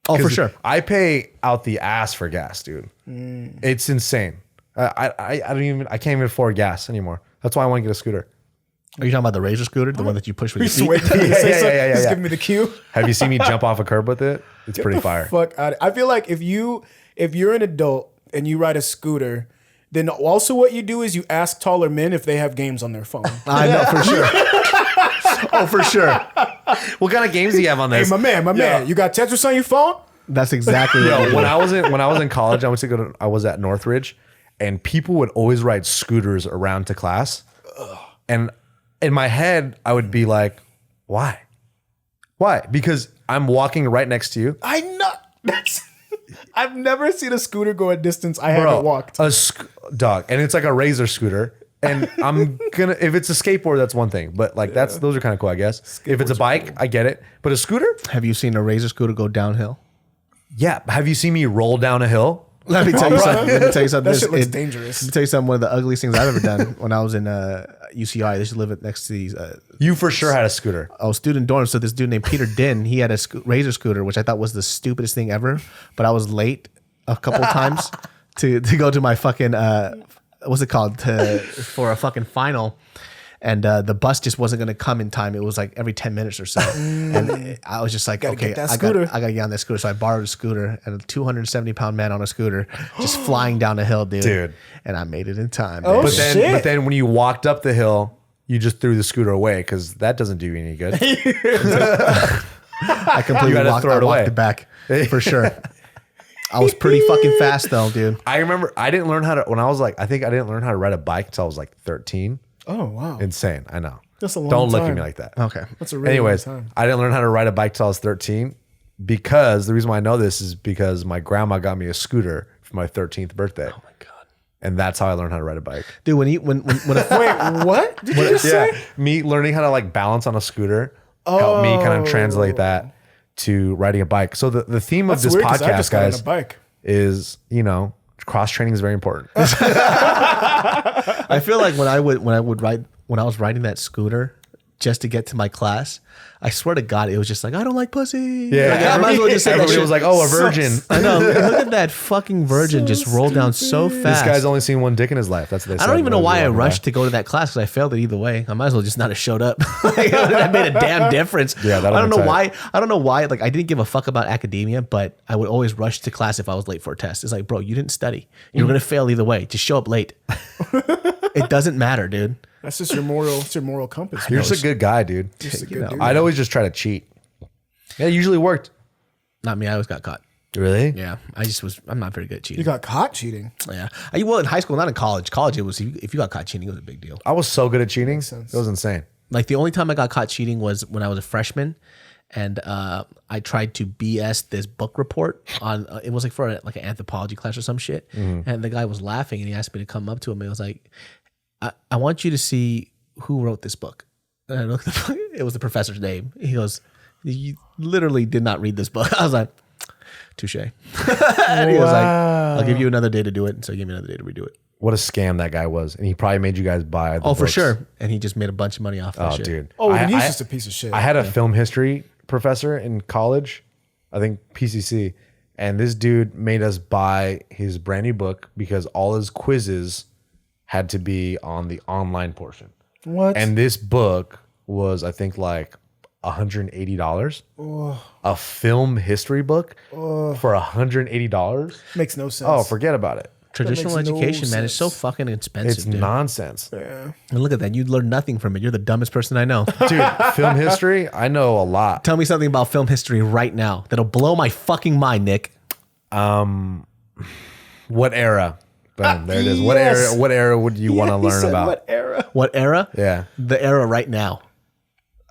Oh, for sure. I pay out the ass for gas, dude. It's insane. I can't even afford gas anymore. That's why I want to get a scooter. Are you talking about the Razor scooter, the one that you push with your Just feet? wait till you say something. yeah. Just give me the cue. Have you seen me jump off a curb with it? It's pretty fire. Fuck out. I feel like if you're an adult and you ride a scooter, then also what you do is you ask taller men if they have games on their phone. I know for sure. Oh, for sure. What kind of games do you have on Hey, this? my man, you got Tetris on your phone? That's exactly what Yo, when I was in college, I was at Northridge, and people would always ride scooters around to class. And in my head, I would be like, why? Why? Because I'm walking right next to you. I know. I've never seen a scooter go a distance I haven't walked. Dog. And it's like a Razor scooter. And I'm gonna, if it's a skateboard, that's one thing. But like those are kind of cool, I guess. If it's a bike, I get it. But a scooter? Have you seen a Razor scooter go downhill? Yeah. Have you seen me roll down a hill? Let me tell you something. That shit looks dangerous. Let me tell you something. One of the ugliest things I've ever done when I was in UCI. I used to live next to these. You for sure had a scooter. Student dorms. So this dude named Peter Dunn, he had a Razor scooter, which I thought was the stupidest thing ever. But I was late a couple times to go to my fucking what's it called for a fucking final. And the bus just wasn't going to come in time. It was like every 10 minutes or so. And I was just like, okay, I got to get on that scooter. So I borrowed a scooter, and a 270-pound man on a scooter just flying down a hill, dude. And I made it in time. Oh, But shit. but then when you walked up the hill, you just threw the scooter away because that doesn't do you any good. I completely gotta walked throw it away. it back for sure. I was pretty fucking fast though, dude. I remember I didn't learn how to, when I was like, I think I didn't learn how to ride a bike until I was like 13. Oh, wow. Insane. I know. That's a long Don't look time. at me like that. Okay. That's a really Anyways, long time. I didn't learn how to ride a bike till I was 13 because the reason why I know this is because my grandma got me a scooter for my 13th birthday. Oh my god. And that's how I learned how to ride a bike. Dude, when Wait, what? Did you just say? Me learning how to like balance on a scooter helped me kind of translate that to riding a bike. So the theme of this weird 'cause I podcast, just got on guys, a bike. is, cross training is very important. I feel like when I was riding that scooter just to get to my class, I swear to God, it was just like, I don't like pussy. Yeah. Like, I might as well just say that Everybody shit. was like, oh, a virgin. I know. Look at that fucking virgin just roll down so fast. This guy's only seen one dick in his life. That's what they said. I don't even know why I rushed to go to that class because I failed it either way. I might as well just not have showed up. That made a damn difference. Yeah, I don't know why. I don't know why. Like I didn't give a fuck about academia, but I would always rush to class if I was late for a test. It's like, bro, you didn't study. You're gonna fail either way. Just show up late. It doesn't matter, dude. That's just your moral. It's your moral compass. You're just a good guy, dude. Just a good dude. I'd always just try to cheat. Yeah, it usually worked. Not me. I always got caught. Really? Yeah, I'm not very good at cheating. You got caught cheating. Yeah. Well, in high school, not in college. College, it was if you got caught cheating, it was a big deal. I was so good at cheating. It was insane. Like the only time I got caught cheating was when I was a freshman, and I tried to BS this book report on. It was like for an anthropology class or some shit, and the guy was laughing, and he asked me to come up to him. And he was like, "I want you to see who wrote this book." And I looked at the book. It was the professor's name. He goes, "You literally did not read this book." I was like, touche. And he was like, I'll give you another day to do it. And so he gave me another day to redo it. What a scam that guy was. And he probably made you guys buy the For books. sure. And he just made a bunch of money off that shit. Dude. Oh, and he's just a piece of shit. I had a film history professor in college, I think PCC, and this dude made us buy his brand new book because all his quizzes had to be on the online portion. What? And this book was, I think, like $180. A film history book for $180. Makes no sense. Oh, forget about it. Traditional That makes no education, man, is so sense. fucking expensive. It's dude. nonsense. Yeah. And look at that. You learn nothing from it. You're the dumbest person I know. Dude, film history, I know a lot. Tell me something about film history right now that'll blow my fucking mind, Nick. What era? Boom, there it is. Yes. What era would you want to He learn said, about? What era? What era? Yeah. The era right now.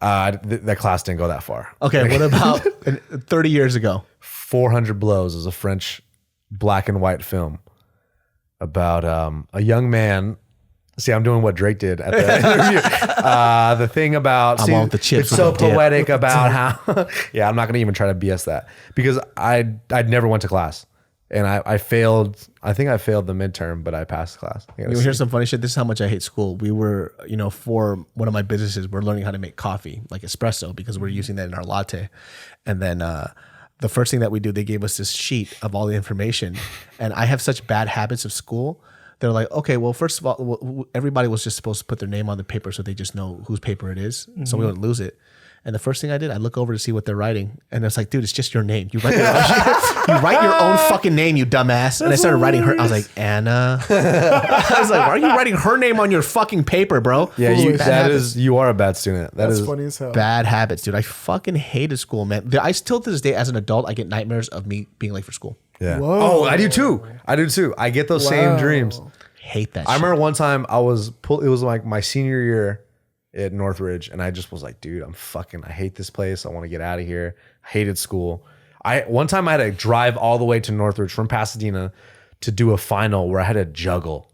That class didn't go that far. Okay, what about 30 years ago? 400 Blows is a French black and white film about a young man. See, I'm doing what Drake did at the interview. The thing about I want the chips it's with so the dip. poetic about how yeah, I'm not gonna even try to BS that because I'd never went to class and I failed. I think I failed the midterm, but I passed the class. You want to hear some funny shit? This is how much I hate school. We were, for one of my businesses, we're learning how to make coffee, like espresso, because we're using that in our latte. And then the first thing that we do, they gave us this sheet of all the information. And I have such bad habits of school. They're like, okay, well, first of all, everybody was just supposed to put their name on the paper so they just know whose paper it is, so we wouldn't lose it. And the first thing I did, I look over to see what they're writing, and it's like, dude, it's just your name. You write your own fucking name, you dumbass. And I started writing her. I was like, Anna. I was like, why are you writing her name on your fucking paper, bro? Yeah, you are a bad student. That's funny as hell. Bad habits, dude. I fucking hated school, man. I still to this day, as an adult, I get nightmares of me being late for school. Yeah. Whoa. Oh, I do too. I get those same dreams. Hate that. I remember one time it was like my senior year at Northridge, and I just was like, dude, I hate this place. I want to get out of here. I hated school. One time I had to drive all the way to Northridge from Pasadena to do a final where I had to juggle.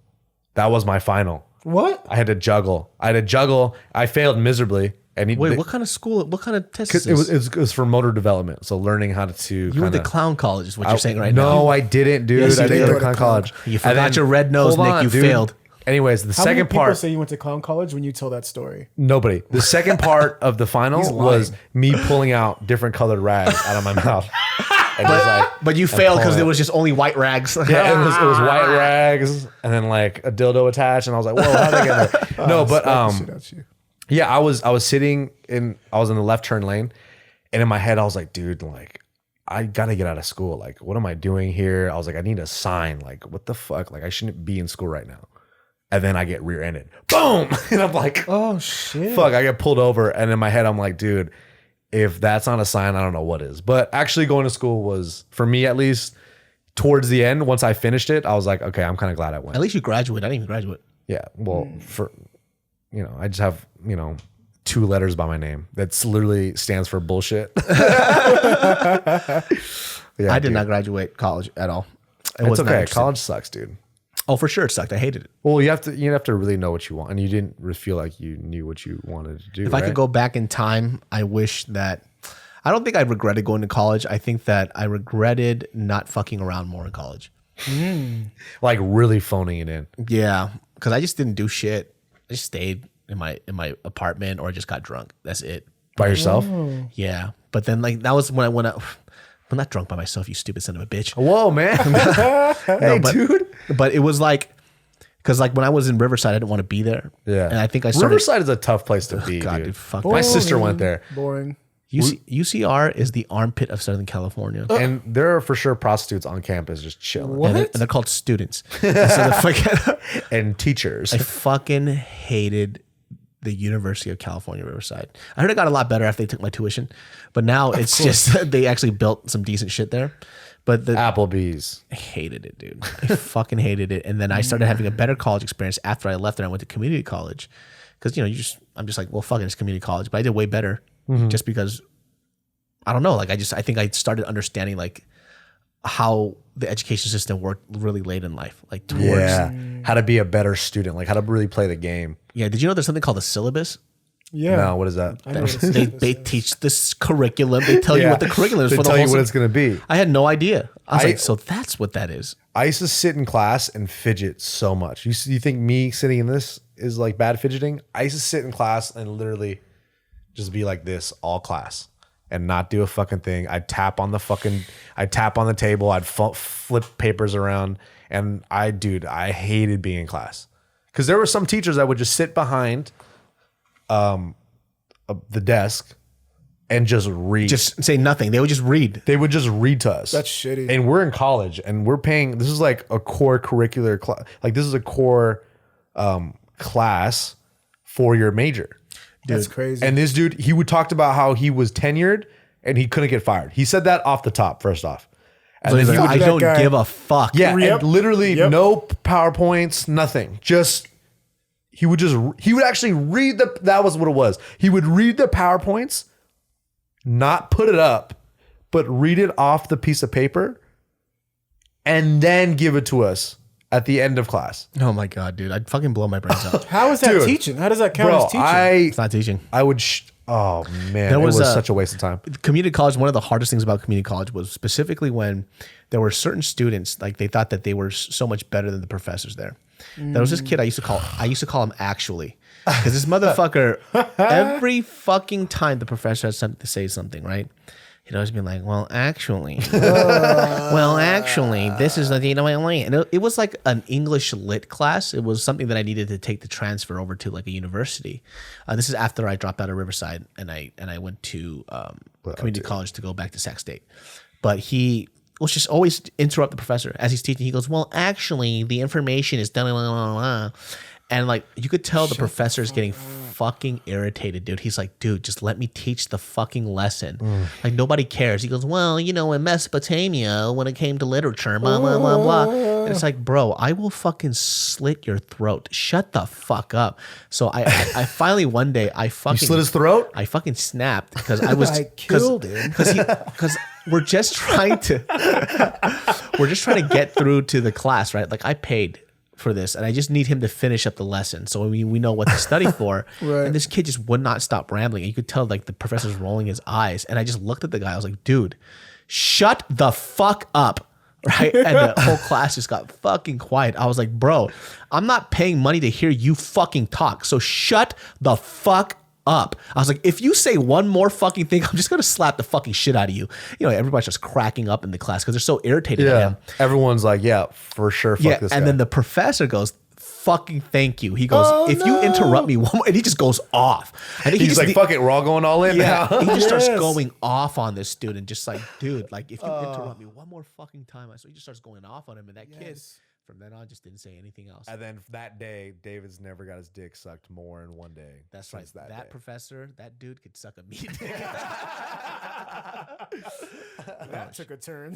That was my final. What? I had to juggle. I failed miserably. And Wait, what kind of school? What kind of test is it this? was for motor development. So learning how to You went to clown college, is what you're saying right now. No, I didn't, dude. Yes, you I didn't did. go to clown college. You forgot your red nose, Hold Nick. on, You dude. failed. Anyways, the How many second people part. say you went to clown college when you tell that story? Nobody. The second part of the final was me pulling out different colored rags out of my mouth. And just like, But you failed because there was just only white rags. yeah, it was white rags and then like a dildo attached, and I was like, whoa, how'd I get there? No, but yeah, I was in the left turn lane, and in my head I was like, dude, like I gotta get out of school. Like, what am I doing here? I was like, I need a sign. Like, what the fuck? Like, I shouldn't be in school right now. And then I get rear-ended. Boom! And I'm like, oh shit. Fuck, I get pulled over. And in my head, I'm like, dude, if that's not a sign, I don't know what is. But actually going to school was, for me at least, towards the end, once I finished it, I was like, okay, I'm kind of glad I went. At least you graduated. I didn't even graduate. Yeah, well, I just have, 2 letters by my name. That's literally stands for bullshit. I did not graduate college at all. It's okay. College sucks, dude. Oh, for sure, it sucked. I hated it. Well, you have to really know what you want, and you didn't really feel like you knew what you wanted to do. If I could go back in time, I wish that. I don't think I regretted going to college. I think that I regretted not fucking around more in college. Like really phoning it in. Yeah, because I just didn't do shit. I just stayed in my apartment, or I just got drunk. That's it. By yourself? Yeah, but then like that was when I went out. I'm not drunk by myself, you stupid son of a bitch. Whoa, man. Hey, dude. But it was like, because like when I was in Riverside, I didn't want to be there. Yeah. And I think I started. Riverside is a tough place to be, God, dude. fuck My that. sister went there. Boring. UCR is the armpit of Southern California. And there are for sure prostitutes on campus just chilling. What? And they're called students. And teachers. I fucking hated the University of California, Riverside. I heard it got a lot better after they took my tuition, but now it's just they actually built some decent shit there. But the Applebee's. I hated it, dude. I fucking hated it. And then I started having a better college experience after I left there. I went to community college because I'm just like, well, fuck it, it's community college. But I did way better just because I don't know. Like I think I started understanding like how the education system worked really late in life, like towards how to be a better student, like how to really play the game. Yeah. Did you know there's something called a syllabus? Yeah. No, what is that? I know what They teach this curriculum. They tell you what the curriculum is They for the tell whole you what it's going to be. I had no idea. I was like, so that's what that is. I used to sit in class and fidget so much. You think me sitting in this is like bad fidgeting? I used to sit in class and literally just be like this all class and not do a fucking thing. I'd tap on the table. I'd flip papers around. And I hated being in class. Because there were some teachers that would just sit behind the desk and just read. Just say nothing. They would just read. They would just read to us. That's shitty. And we're in college and we're paying. This is like a core curricular class. Like this is a core class for your major. That's crazy. And this dude, he would talk about how he was tenured and he couldn't get fired. He said that off the top, first off. And So he's then like, he would I don't that guy- give a fuck. yeah, Yep. and literally Yep. no PowerPoints, nothing. Just he would actually read that was what it was. He would read the PowerPoints, not put it up, but read it off the piece of paper and then give it to us at the end of class. Oh my God, dude. I'd fucking blow my brains out. How is that Dude. teaching? How does that count Bro, as teaching? It's not teaching. I would oh man, There was it was a- such a waste of time. Community college, one of the hardest things about community college was specifically when there were certain students, like they thought that they were so much better than the professors there. There was this kid I used to call him actually. Because this motherfucker, every fucking time the professor had something to say something, right? He'd always be like, well, actually, this is the way. And it was like an English lit class. It was something that I needed to take to transfer over to like a university. This is after I dropped out of Riverside and I went to community college to go back to Sac State. But he was just always interrupt the professor as he's teaching. He goes, well, actually, the information is done. And like you could tell the professor is getting fucking irritated, dude. He's like, dude, just let me teach the fucking lesson. Like nobody cares. He goes, well, you know, in Mesopotamia, when it came to literature, blah, blah, blah, blah. And it's like, bro, I will fucking slit your throat. Shut the fuck up. So I finally one day I fucking You slit his throat? I fucking snapped because I was I killed him. because we're just trying to get through to the class, right? Like I paid for this and I just need him to finish up the lesson so we know what to study for. Right. And this kid just would not stop rambling. And you could tell like the professor's rolling his eyes. And I just looked at the guy. I was like, dude, shut the fuck up. Right. And the whole class just got fucking quiet. I was like, bro, I'm not paying money to hear you fucking talk. So shut the fuck up. I was like, if you say one more fucking thing, I'm just gonna slap the fucking shit out of you. You know, everybody's just cracking up in the class because they're so irritated at him. Everyone's like, yeah, for sure. Fuck this guy. And then the professor goes, fucking thank you. He goes, if you interrupt me one more, and he just goes off. I think he's like, fuck it, we're all going all in now. He just starts going off on this student, just like, dude, like if you interrupt me one more fucking time, so he just starts going off on him, and that kid from then on just didn't say anything else. And then that day, David's never got his dick sucked more in one day. That's right. That professor, that dude could suck a meat. That took a turn.